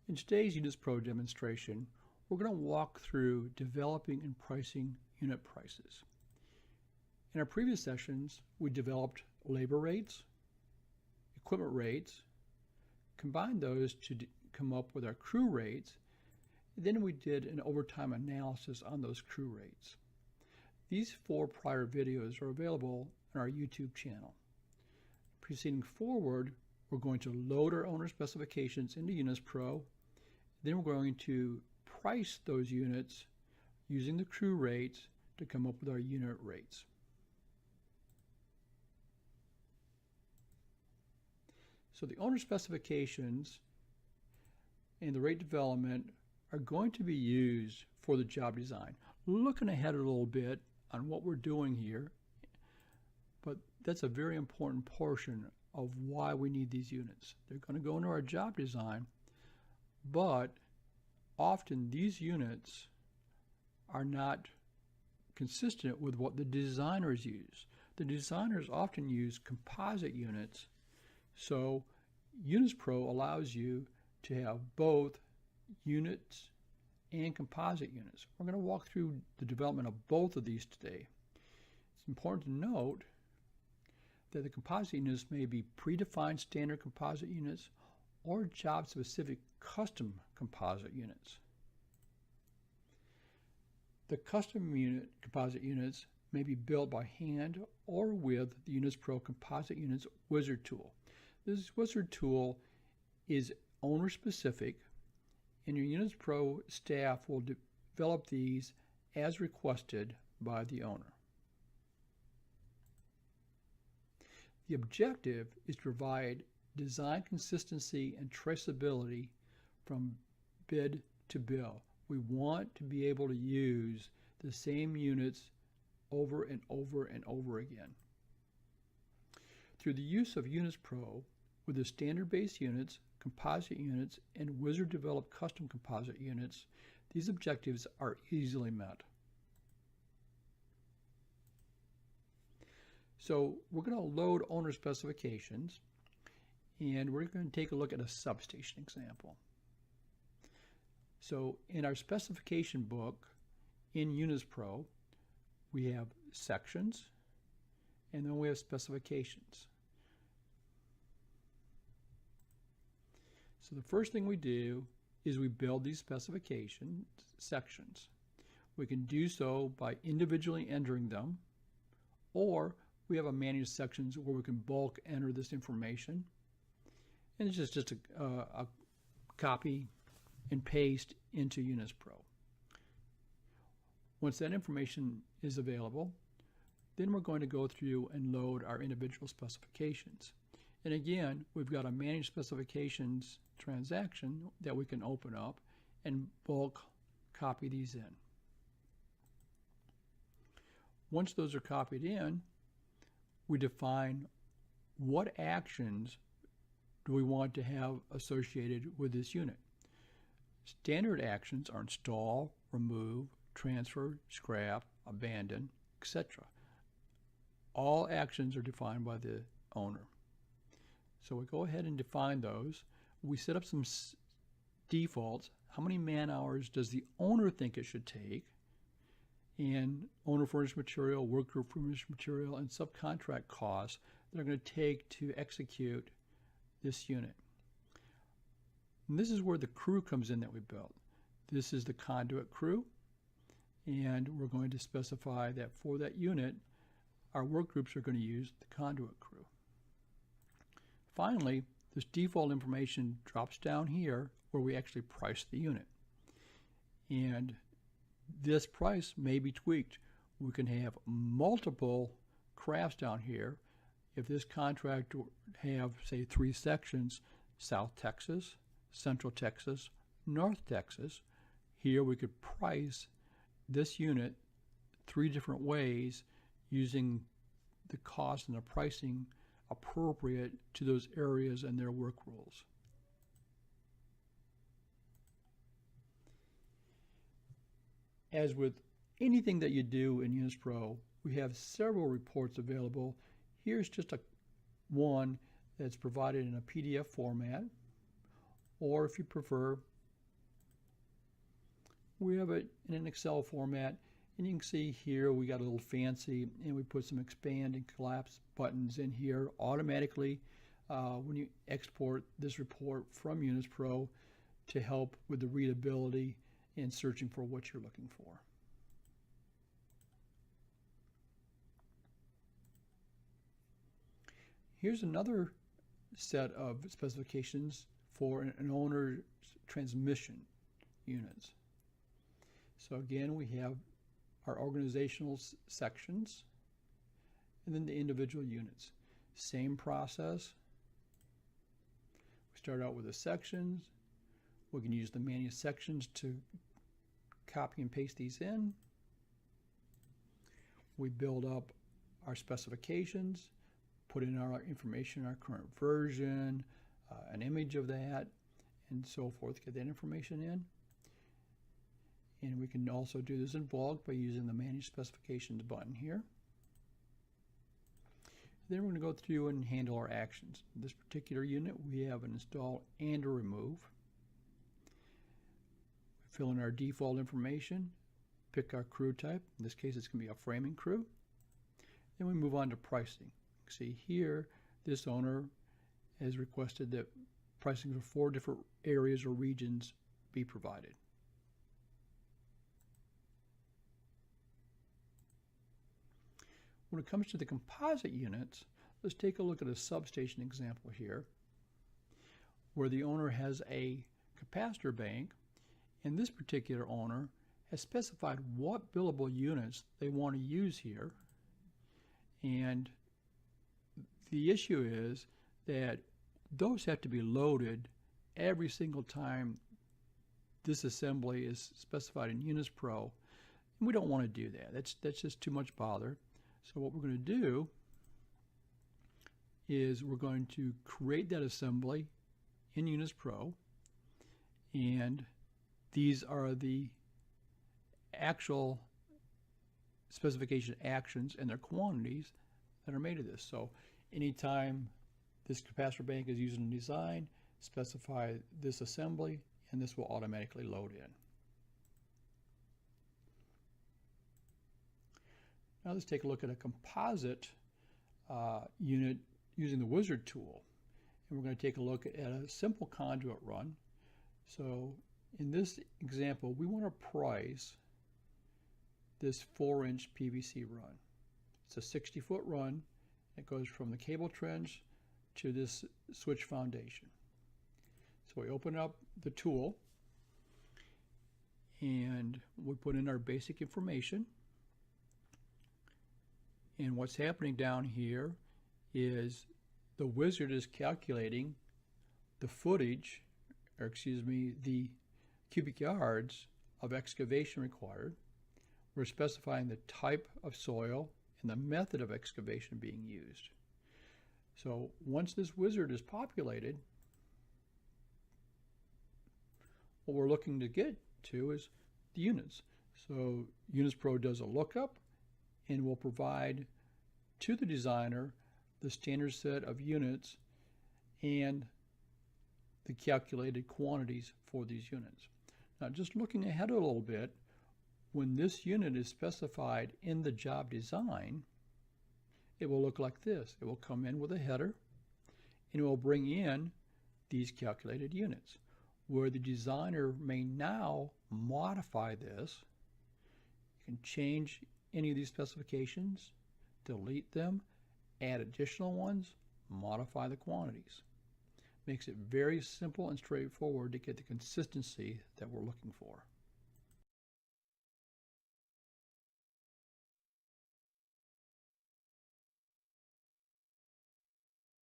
In today's UnitsPro demonstration, we're going to walk through developing and pricing unit prices. In our previous sessions, we developed labor rates, equipment rates, combined those to come up with our crew rates, and then we did an overtime analysis on those crew rates. These 4 prior videos are available on our YouTube channel. Proceeding forward, we're going to load our owner specifications into UnitsPro. Then we're going to price those units using the crew rates to come up with our unit rates. So the owner specifications and the rate development are going to be used for the job design. Looking ahead a little bit on what we're doing here, but that's a very important portion of why we need these units. They're going to go into our job design, but often these units are not consistent with what the designers use. The designers often use composite units, so UnitsPro allows you to have both units and composite units. We're going to walk through the development of both of these today. It's important to note that the composite units may be predefined standard composite units or job-specific custom composite units. The custom composite units may be built by hand or with the UnitsPro Composite Units Wizard tool. This Wizard tool is owner-specific, and your UnitsPro staff will develop these as requested by the owner. The objective is to provide design consistency and traceability from bid to bill. We want to be able to use the same units over and over and over again. Through the use of UnitsPro with the standard-based units, composite units, and Wizard-developed custom composite units, these objectives are easily met. So we're going to load owner specifications, and we're going to take a look at a substation example. So in our specification book in UnitsPro, we have sections, and then we have specifications. So the first thing we do is we build these specification sections. We can do so by individually entering them, or we have a managed sections where we can bulk enter this information. And it's just a copy and paste into UnitsPro. Once that information is available, then we're going to go through and load our individual specifications. And again, we've got a managed specifications transaction that we can open up and bulk copy these in. Once those are copied in, we define what actions do we want to have associated with this unit. Standard actions are install, remove, transfer, scrap, abandon, etc. All actions are defined by the owner. So we go ahead and define those. We set up some defaults. How many man hours does the owner think it should take? And owner furnished material, work group furnished material, and subcontract costs that are going to take to execute this unit. And this is where the crew comes in that we built. This is the conduit crew, and we're going to specify that for that unit, our work groups are going to use the conduit crew. Finally, this default information drops down here where we actually price the unit. And this price may be tweaked. We can have multiple crafts down here. If this contract have, say, 3 sections, South Texas, Central Texas, North Texas, here we could price this unit 3 different ways using the cost and the pricing appropriate to those areas and their work rules. As with anything that you do in UnitsPro, we have several reports available. Here's just one that's provided in a PDF format, or if you prefer, we have it in an Excel format, and you can see here we got a little fancy, and we put some expand and collapse buttons in here automatically when you export this report from UnitsPro to help with the readability and searching for what you're looking for. Here's another set of specifications for an owner's transmission units. So again, we have our organizational sections and then the individual units. Same process. We start out with the sections. We can use the manual sections to copy and paste these in. We build up our specifications, put in our information, our current version, an image of that, and so forth, get that information in. And we can also do this in bulk by using the Manage Specifications button here. Then we're going to go through and handle our actions. In this particular unit, we have an install and a remove. Fill in our default information, pick our crew type. In this case, it's going to be a framing crew. Then we move on to pricing. See here, this owner has requested that pricing for 4 different areas or regions be provided. When it comes to the composite units, let's take a look at a substation example here where the owner has a capacitor bank, and this particular owner has specified what billable units they want to use here. And the issue is that those have to be loaded every single time this assembly is specified in UnitsPro, and we don't want to do that. That's just too much bother. So what we're going to do is we're going to create that assembly in UnitsPro, and these are the actual specification actions and their quantities that are made of this. So anytime this capacitor bank is used in design, specify this assembly, and this will automatically load in. Now let's take a look at a composite unit using the wizard tool. And we're going to take a look at a simple conduit run. So in this example, we want to price this 4-inch PVC run. It's a 60-foot run. It goes from the cable trench to this switch foundation. So we open up the tool and we put in our basic information. And what's happening down here is the wizard is calculating the footage, or excuse me, the cubic yards of excavation required. We're specifying the type of soil and the method of excavation being used. So once this wizard is populated, what we're looking to get to is the units. So UnitsPro does a lookup and will provide to the designer the standard set of units and the calculated quantities for these units. Now, just looking ahead a little bit, when this unit is specified in the job design, it will look like this. It will come in with a header, and it will bring in these calculated units, where the designer may now modify this. You can change any of these specifications, delete them, add additional ones, modify the quantities. Makes it very simple and straightforward to get the consistency that we're looking for.